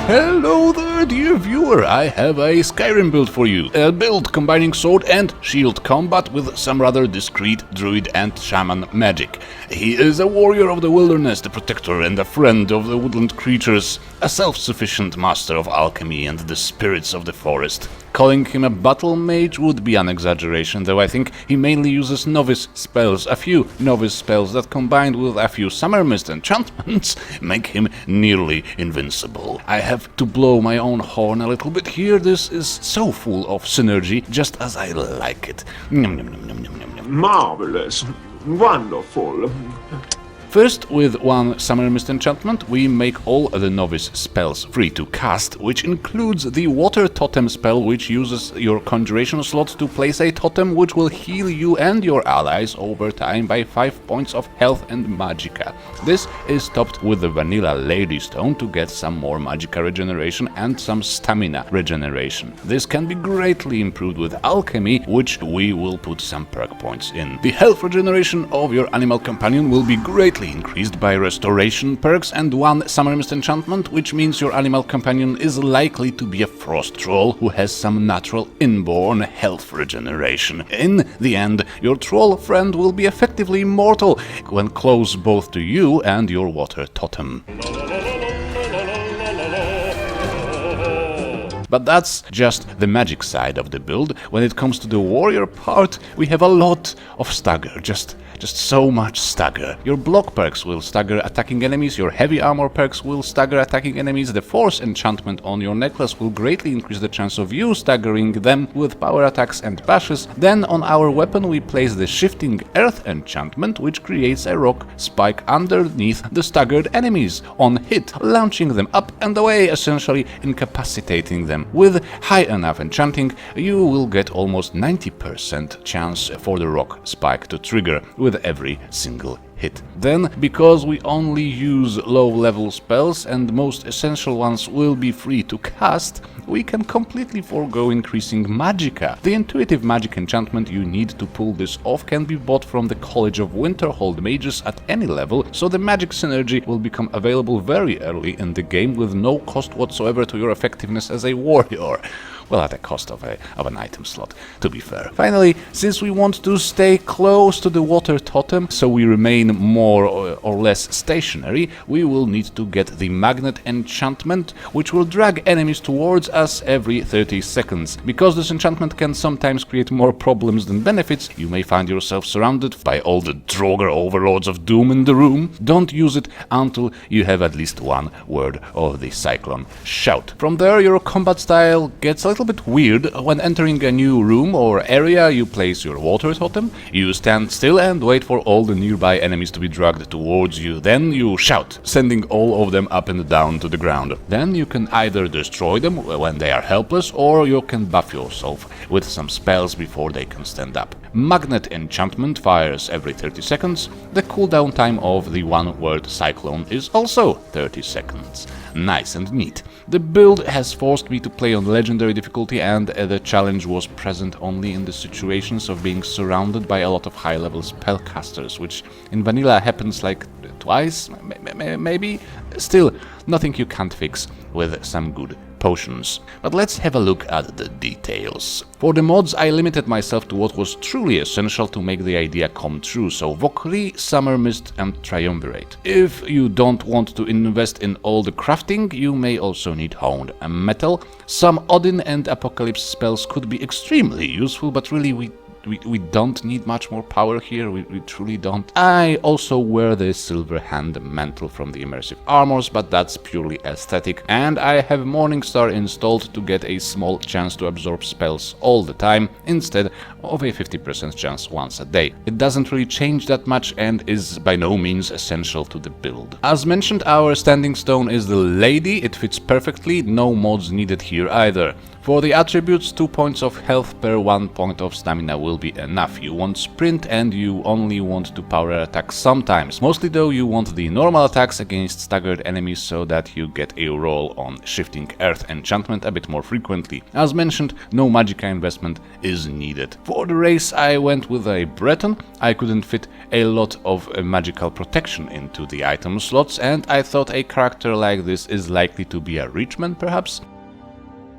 Hello there, dear viewer! I have a Skyrim build for you. A build combining sword and shield combat with some rather discreet druid and shaman magic. He is a warrior of the wilderness, the protector and a friend of the woodland creatures, a self-sufficient master of alchemy and the spirits of the forest. Calling him a battle mage would be an exaggeration, though I think he mainly uses novice spells. A few novice spells that combined with a few Sumermyst enchantments make him nearly invincible. I have to blow my own horn a little bit here. This is so full of synergy, just as I like it. Marvelous. Wonderful. First, with one Sumermyst enchantment, we make all the novice spells free to cast, which includes the water totem spell, which uses your conjuration slot to place a totem which will heal you and your allies over time by 5 points of health and magicka. This is topped with the vanilla lady stone to get some more magicka regeneration and some stamina regeneration. This can be greatly improved with alchemy, which we will put some perk points in. The health regeneration of your animal companion will be greatly increased by restoration perks and one Sumermyst enchantment, which means your animal companion is likely to be a frost troll who has some natural inborn health regeneration. In the end, your troll friend will be effectively immortal when close both to you and your water totem. But that's just the magic side of the build. When it comes to the warrior part, we have a lot of stagger, just so much stagger. Your block perks will stagger attacking enemies, your heavy armor perks will stagger attacking enemies, the force enchantment on your necklace will greatly increase the chance of you staggering them with power attacks and bashes. Then on our weapon we place the shifting earth enchantment, which creates a rock spike underneath the staggered enemies on hit, launching them up and away, essentially incapacitating them. With high enough enchanting, you will get almost 90% chance for the rock spike to trigger with every single hit. Then, because we only use low-level spells and most essential ones will be free to cast, we can completely forego increasing magicka. The Intuitive Magic Enchantment you need to pull this off can be bought from the College of Winterhold Mages at any level, so the magic synergy will become available very early in the game with no cost whatsoever to your effectiveness as a warrior. Well, at the cost of an item slot, to be fair. Finally, since we want to stay close to the water totem, so we remain more or less stationary, we will need to get the magnet enchantment, which will drag enemies towards us every 30 seconds. Because this enchantment can sometimes create more problems than benefits, you may find yourself surrounded by all the Draugr overlords of doom in the room. Don't use it until you have at least one word of the Cyclone Shout. From there, your combat style gets a little bit weird. When entering a new room or area, you place your water totem, you stand still and wait for all the nearby enemies to be dragged towards you. Then you shout, sending all of them up and down to the ground. Then you can either destroy them when they are helpless, or you can buff yourself with some spells before they can stand up. Magnet enchantment fires every 30 seconds. The cooldown time of the one-word cyclone is also 30 seconds. Nice and neat. The build has forced me to play on legendary difficulty, and the challenge was present only in the situations of being surrounded by a lot of high-level spellcasters, which in vanilla happens like twice, maybe? Still, nothing you can't fix with some good potions. But let's have a look at the details. For the mods, I limited myself to what was truly essential to make the idea come true, so Vokrii, Sumermyst and Triumvirate. If you don't want to invest in all the crafting, you may also need honed metal. Some Odin and Apocalypse spells could be extremely useful, but really we don't need much more power here, we truly don't. I also wear the Silver Hand Mantle from the Immersive armors, but that's purely aesthetic, and I have Morningstar installed to get a small chance to absorb spells all the time, instead of a 50% chance once a day. It doesn't really change that much and is by no means essential to the build. As mentioned, our standing stone is the Lady, it fits perfectly, no mods needed here either. For the attributes, 2 points of health per 1 point of stamina will be enough. You want sprint and you only want to power attack sometimes. Mostly though you want the normal attacks against staggered enemies so that you get a roll on Shifting Earth enchantment a bit more frequently. As mentioned, no magicka investment is needed. For the race I went with a Breton. I couldn't fit a lot of magical protection into the item slots and I thought a character like this is likely to be a Reachman perhaps?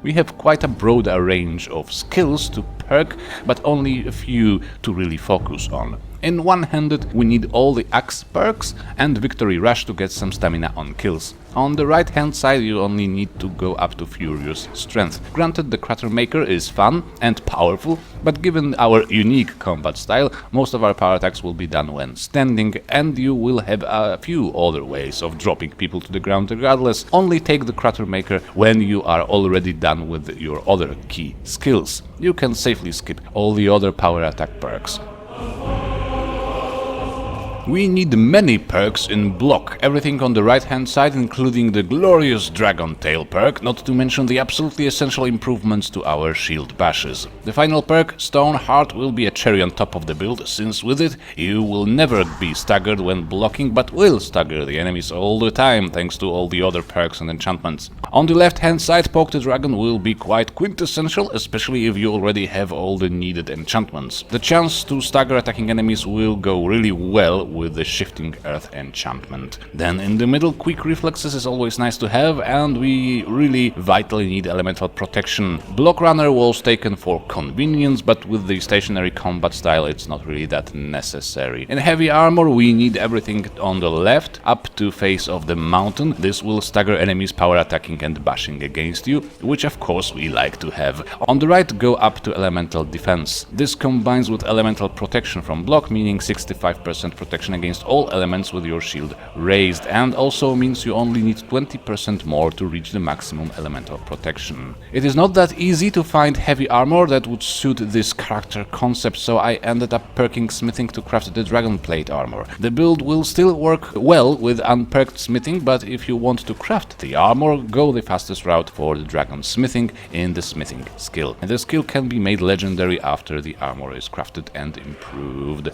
We have quite a broad range of skills to perk, but only a few to really focus on. In one-handed, we need all the axe perks and Victory Rush to get some stamina on kills. On the right-hand side, you only need to go up to Furious Strength. Granted, the Crater Maker is fun and powerful, but given our unique combat style, most of our power attacks will be done when standing, and you will have a few other ways of dropping people to the ground regardless. Only take the Crater Maker when you are already done with your other key skills. You can safely skip all the other power attack perks. We need many perks in block, everything on the right hand side including the glorious Dragon Tail perk, not to mention the absolutely essential improvements to our shield bashes. The final perk, Stone Heart, will be a cherry on top of the build, since with it you will never be staggered when blocking but will stagger the enemies all the time thanks to all the other perks and enchantments. On the left hand side, Poke the Dragon will be quite quintessential, especially if you already have all the needed enchantments. The chance to stagger attacking enemies will go really well with the Shifting Earth enchantment. Then in the middle, Quick Reflexes is always nice to have, and we really vitally need elemental protection. Block Runner was taken for convenience, but with the stationary combat style it's not really that necessary. In heavy armor we need everything on the left up to face of the mountain. This will stagger enemies power attacking and bashing against you, which of course we like to have. On the right, go up to elemental defense. This combines with elemental protection from block, meaning 65% protection against all elements with your shield raised, and also means you only need 20% more to reach the maximum elemental protection. It is not that easy to find heavy armor that would suit this character concept, so I ended up perking smithing to craft the Dragon Plate armor. The build will still work well with unperked smithing, but if you want to craft the armor, go the fastest route for the Dragon Smithing in the smithing skill. And the skill can be made legendary after the armor is crafted and improved.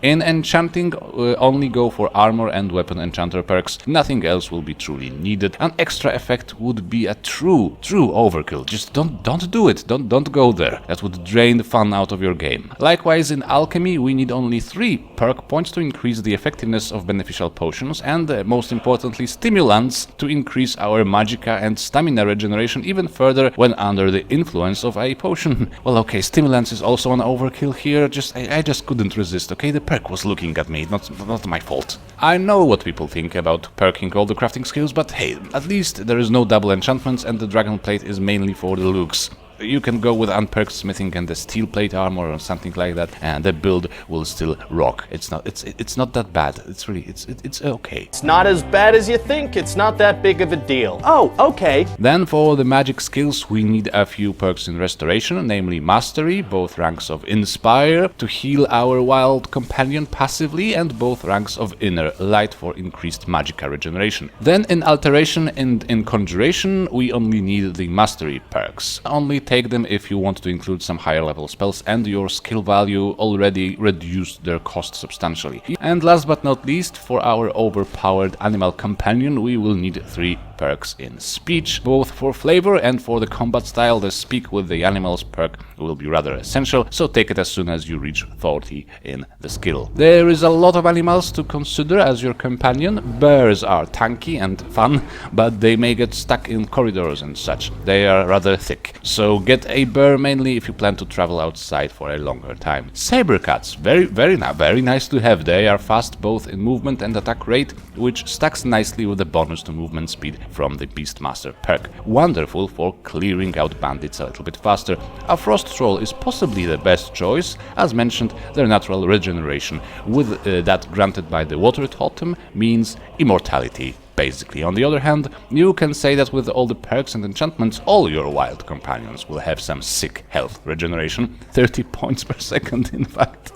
In enchanting, only go for armor and weapon enchanter perks. Nothing else will be truly needed. An extra effect would be a true overkill. Just don't do it. Don't go there. That would drain the fun out of your game. Likewise, in alchemy, we need only 3 perk points to increase the effectiveness of beneficial potions, and most importantly, stimulants to increase our magicka and stamina regeneration even further when under the influence of a potion. Well, okay, stimulants is also an overkill here. I just couldn't resist. Okay, the perk was looking at me, not my fault. I know what people think about perking all the crafting skills, but hey, at least there is no double enchantments and the Dragon Plate is mainly for the looks. You can go with unperked smithing and the steel plate armor or something like that, and the build will still rock. It's not that bad. It's okay. It's not as bad as you think. It's not that big of a deal. Oh, okay. Then for the magic skills, we need a few perks in restoration, namely Mastery, both ranks of Inspire, to heal our wild companion passively, and both ranks of Inner Light for increased magicka regeneration. Then in Alteration and in Conjuration, we only need the Mastery perks. Only take them if you want to include some higher level spells and your skill value already reduced their cost substantially. And last but not least, for our overpowered animal companion, we will need 3 perks in speech, both for flavor and for the combat style. The speak with the animals perk will be rather essential, so take it as soon as you reach 40 in the skill. There is a lot of animals to consider as your companion. Bears are tanky and fun, but they may get stuck in corridors and such. They are rather thick, so get a bear mainly if you plan to travel outside for a longer time. Saber cats, very nice to have. They are fast both in movement and attack rate, which stacks nicely with the bonus to movement speed from the Beastmaster perk. Wonderful for clearing out bandits a little bit faster. A Frost Troll is possibly the best choice. As mentioned, their natural regeneration with that granted by the Water Totem means immortality. Basically. On the other hand, you can say that with all the perks and enchantments, all your wild companions will have some sick health regeneration, 30 points per second in fact.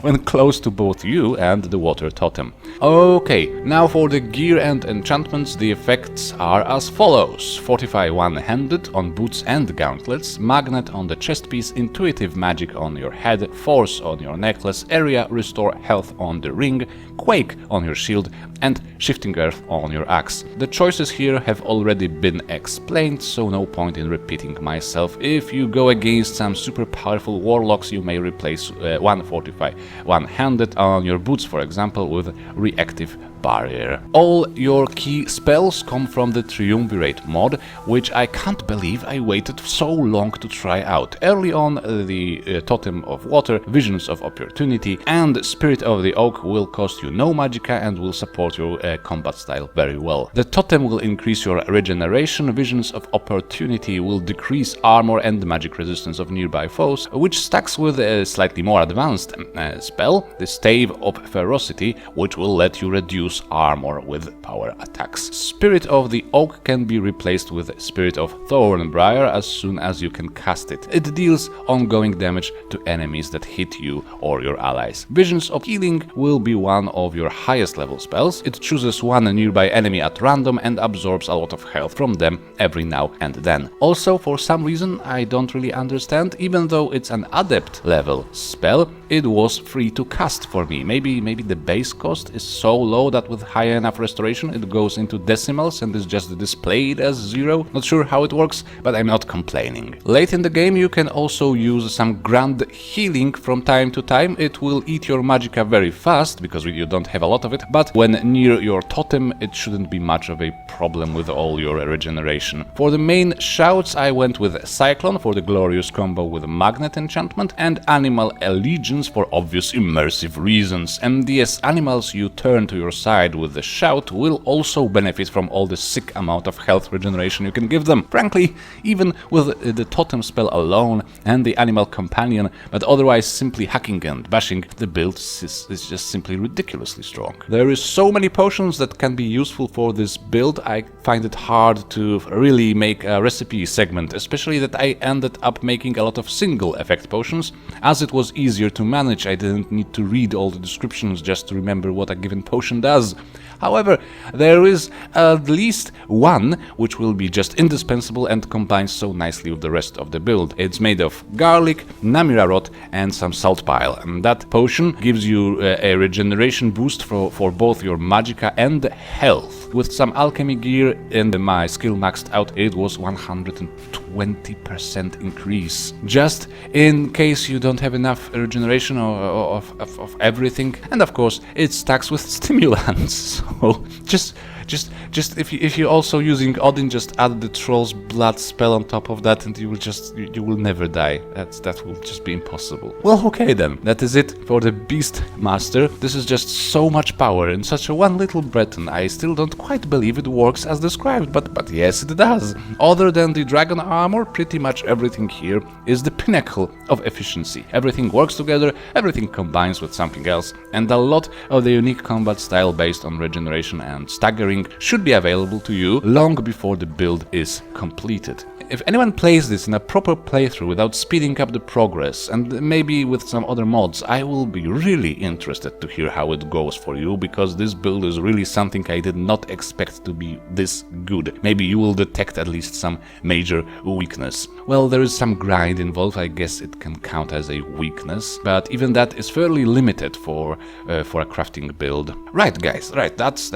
when close to both you and the water totem. Okay, now for the gear and enchantments, the effects are as follows. Fortify one-handed on boots and gauntlets, magnet on the chest piece, intuitive magic on your head, force on your necklace, area restore health on the ring, quake on your shield, and shifting earth on your axe. The choices here have already been explained, so no point in repeating myself. If you go against some super powerful warlocks, you may replace one fortify one-handed on your boots, for example, with reactive barrier. All your key spells come from the Triumvirate mod, which I can't believe I waited so long to try out. Early on, the Totem of Water, Visions of Opportunity, and Spirit of the Oak will cost you no magicka and will support your combat style very well. The Totem will increase your regeneration, Visions of Opportunity will decrease armor and magic resistance of nearby foes, which stacks with a slightly more advanced spell, the Stave of Ferocity, which will let you reduce armor with power attacks. Spirit of the Oak can be replaced with Spirit of Thornbriar as soon as you can cast it. It deals ongoing damage to enemies that hit you or your allies. Visions of Healing will be one of your highest level spells. It chooses one nearby enemy at random and absorbs a lot of health from them every now and then. Also, for some reason I don't really understand, even though it's an adept level spell, it was free to cast for me. Maybe the base cost is so low that with high enough restoration it goes into decimals and is just displayed as 0. Not sure how it works, but I'm not complaining. Late in the game you can also use some grand healing from time to time. It will eat your magicka very fast because you don't have a lot of it, but when near your totem it shouldn't be much of a problem with all your regeneration. For the main shouts I went with Cyclone for the glorious combo with Magnet enchantment and Animal Allegiance for obvious immersive reasons. MDS animals you turn to your side with the shout will also benefit from all the sick amount of health regeneration you can give them. Frankly, even with the totem spell alone and the animal companion, but otherwise simply hacking and bashing, the build is just simply ridiculously strong. There is so many potions that can be useful for this build. I find it hard to really make a recipe segment, especially that I ended up making a lot of single effect potions. As it was easier to manage, I didn't need to read all the descriptions just to remember what a given potion does. However, there is at least one which will be just indispensable and combines so nicely with the rest of the build. It's made of garlic, namira rot and some salt pile. And that potion gives you a regeneration boost for both your magicka and health. With some alchemy gear and my skill maxed out, it was 120% increase. Just in case you don't have enough regeneration of everything. And of course, it stacks with stimulants. So just if you're also using Odin, just add the Troll's Blood spell on top of that, and you will never die. That will just be impossible. Well, okay then, that is it for the Beastmaster. This is just so much power in such a one little Breton. I still don't quite believe it works as described, but yes, it does. Other than the dragon armor, pretty much everything here is the pinnacle of efficiency. Everything works together, everything combines with something else, and a lot of the unique combat style based on regeneration and staggering should be available to you long before the build is completed. If anyone plays this in a proper playthrough without speeding up the progress, and maybe with some other mods, I will be really interested to hear how it goes for you, because this build is really something I did not expect to be this good. Maybe you will detect at least some major weakness. Well, there is some grind involved, I guess it can count as a weakness, but even that is fairly limited for a crafting build. Right guys, right, that's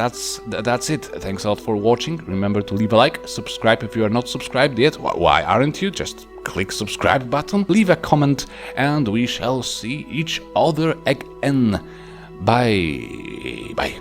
it. Thanks a lot for watching. Remember to leave a like, subscribe if you are not subscribed yet. Why aren't you? Just click subscribe button, leave a comment, and we shall see each other again. Bye.